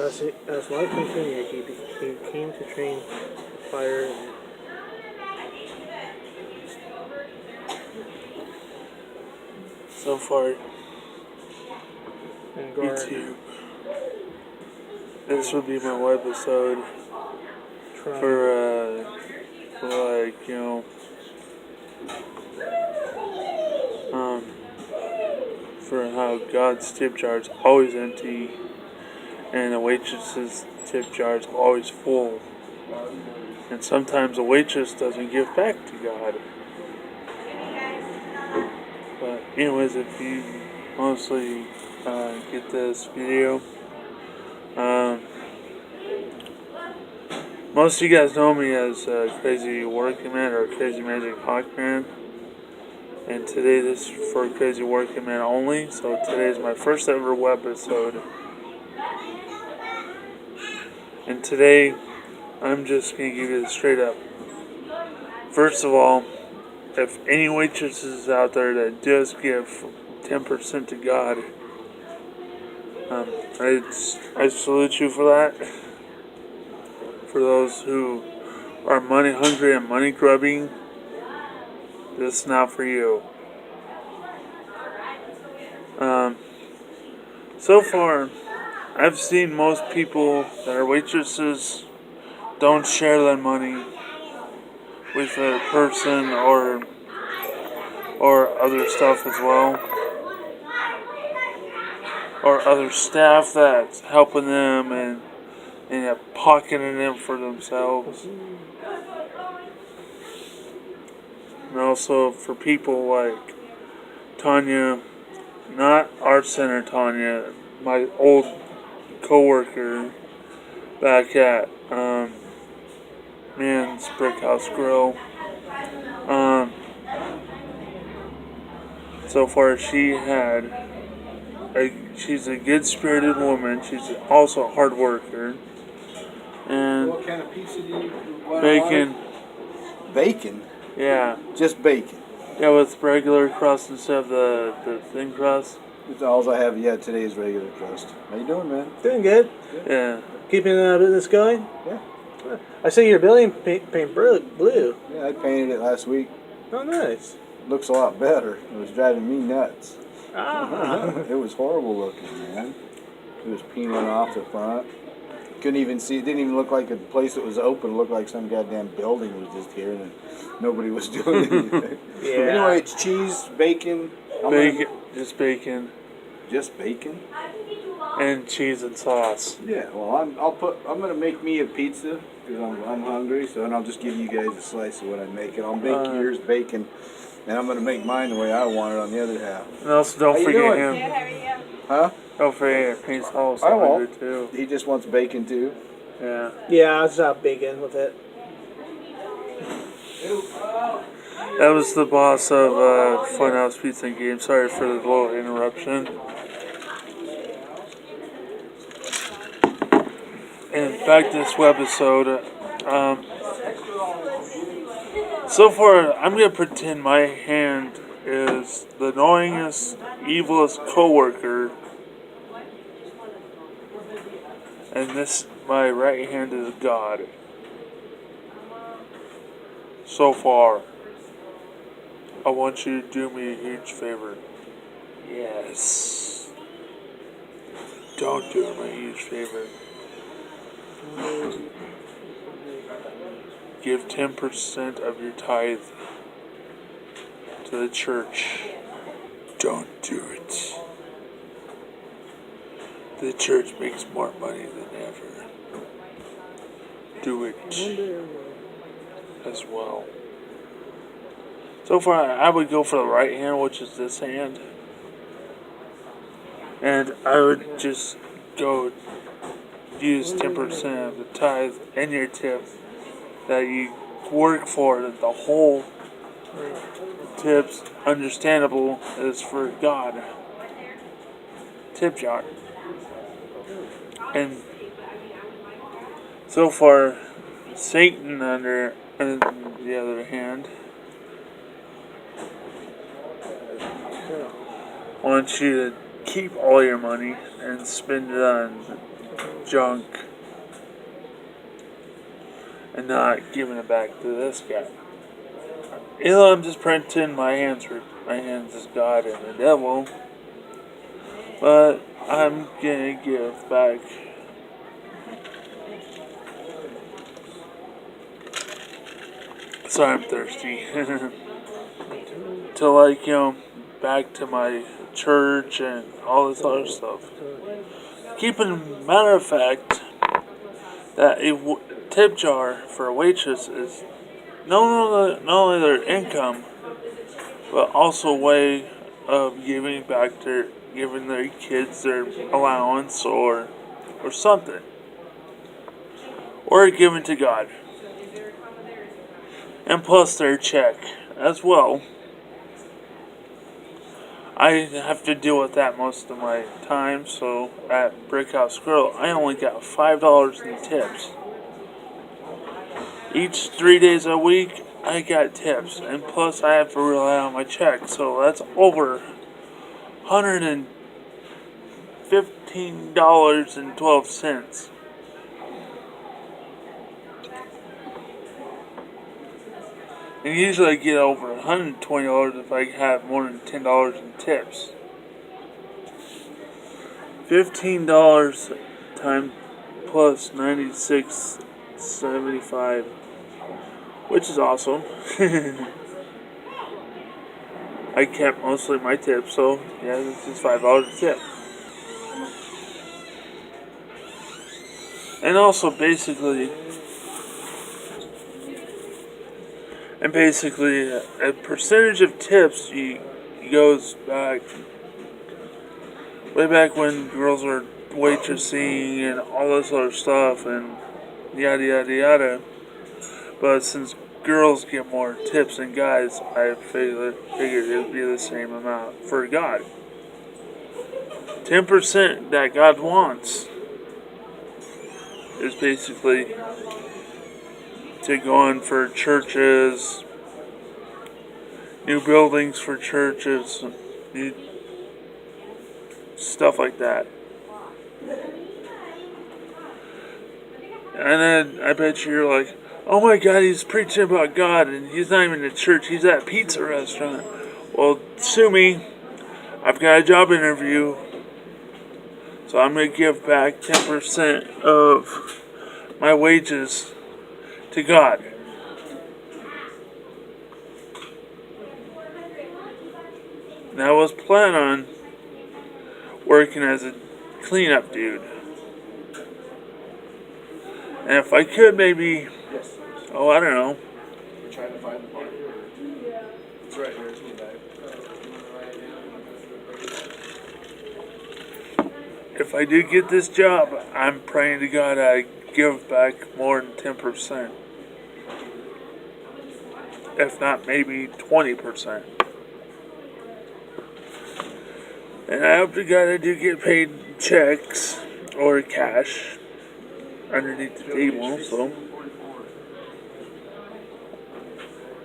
As life continued, he came to train fire. So far, And guard. YouTube. This would be my webasode for like, you know, for how God's tip jar is always empty and the waitress's tip jar is always full. And sometimes a waitress doesn't give back to God. But anyways, if you mostly get this video, most of you guys know me as Crazy Working Man or Crazy Magic Hawk Man. And today this is for Crazy Working Man only. So today is my first ever webisode. And today I'm just going to give you this straight up. First of all, if any waitresses out there that does give 10% to God, I salute you for that. For those who are money hungry and money grubbing, this is not for you. So far, I've seen most people that are waitresses don't share their money with a person or other stuff as well, or other staff that's helping them and pocketing them for themselves. And also for people like Tanya, not Art Center Tanya, my old co-worker back at Man's Brick House Grill. So far she's a good-spirited woman. She's also a hard worker. And what kind of pizza do you want? Bacon. Bacon? Yeah. Just bacon? Yeah, with regular crust instead of the thin crust. That's all I have yet today is regular crust. How you doing, man? Doing good. Yeah. Keeping business going? Yeah. I see your building paint blue. Yeah, I painted it last week. Oh, nice. Looks a lot better. It was driving me nuts. Ah. It was horrible looking, man. It was peeling off the front. Couldn't even see. It didn't even look like a place that was open. It looked like some goddamn building was just here and nobody was doing anything. Yeah. Anyway, it's cheese, bacon. Just bacon. Just bacon? And cheese and sauce. Yeah, well, I'm gonna make me a pizza because I'm hungry. So then I'll just give you guys a slice of what I make, and I'll make yours bacon, and I'm gonna make mine the way I want it on the other half. And also don't forget him. Huh? Don't forget his house. I won't. Too. He just wants bacon too. Yeah. Yeah, I was out bacon with it. That was the boss of Funhouse Pizza and Game. Sorry for the little interruption. And back to this webisode. So far, I'm going to pretend my hand is the annoyingest, evilest coworker. And my right hand is God. So far, I want you to do me a huge favor. Yes. Don't do me a huge favor. Give 10% of your tithe to the church. Don't do it. The church makes more money than ever. Do it as well. So far, I would go for the right hand, which is this hand. And I would just go use 10% of the tithe and your tip that you work for, that the whole tips, understandable, is for God. Tip jar. And so far, Satan on the other hand wants you to keep all your money and spend it on junk and not giving it back to this guy. You know, I'm just printing my hands is God and the devil. But I'm gonna give back sorry, I'm thirsty. To like, back to my church and all this other stuff. Keeping matter of fact that a tip jar for a waitress is not only their income, but also a way of giving their kids their allowance or something, or giving to God, and plus their check as well. I have to deal with that most of my time, so at Brick House Grill, I only got $5 in tips. Each 3 days a week, I got tips, and plus I have to rely on my check, so that's over $115.12. And usually I get over $120 if I have more than $10 in tips. $15 times plus $96.75, which is awesome. I kept mostly my tips, so yeah, this is $5 a tip. And also basically, a percentage of tips goes back way back when girls were waitressing and all this other stuff and yada yada yada. But since girls get more tips than guys, I figured it would be the same amount for God. 10% that God wants is basically to go on for churches, new buildings for churches, new stuff like that. And then I bet you're like, oh my God, he's preaching about God and he's not even in church, he's at a pizza restaurant. Well, sue me. I've got a job interview. So I'm going to give back 10% of my wages to God. And I was planning on working as a cleanup dude. And if I could maybe, I don't know. You're trying to find the part. It's right here. It's me back. If I do get this job, I'm praying to God I give back more than 10%. If not, maybe 20%. And I hope to God I do get paid checks or cash underneath the table, so.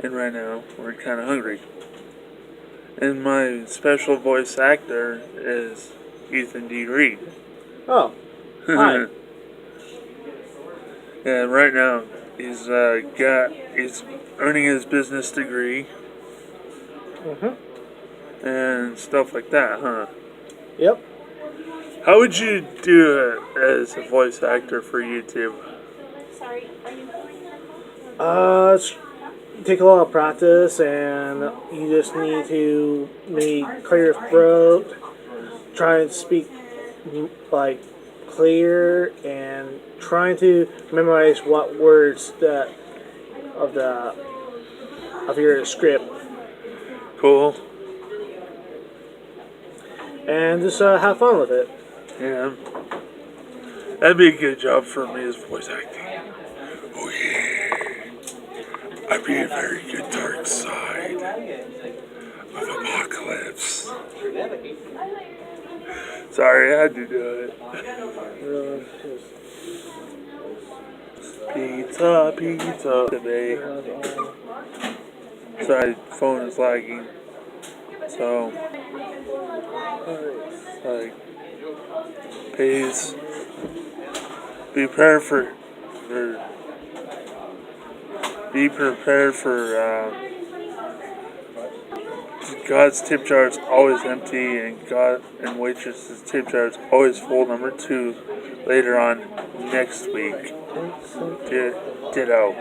And right now, we're kind of hungry. And my special voice actor is Ethan D. Reed. Oh, hi. And right now, he's earning his business degree. And stuff like that, huh? Yep. How would you do it as a voice actor for YouTube? Sorry, are you Take a lot of practice, and you just need to maybe clear your throat, try and speak like clear, and trying to memorize what words of your script, Cool. and just have fun with it. Yeah. That'd be a good job for me as voice acting. Oh yeah. I'd be a very good dark side of Apocalypse. Sorry, I had to do it. Pizza today. Sorry, phone is lagging. So, like, peace. be prepared for God's tip jar is always empty, and God and waitress's tip jar is always full. Number 2, later on next week. Ditto.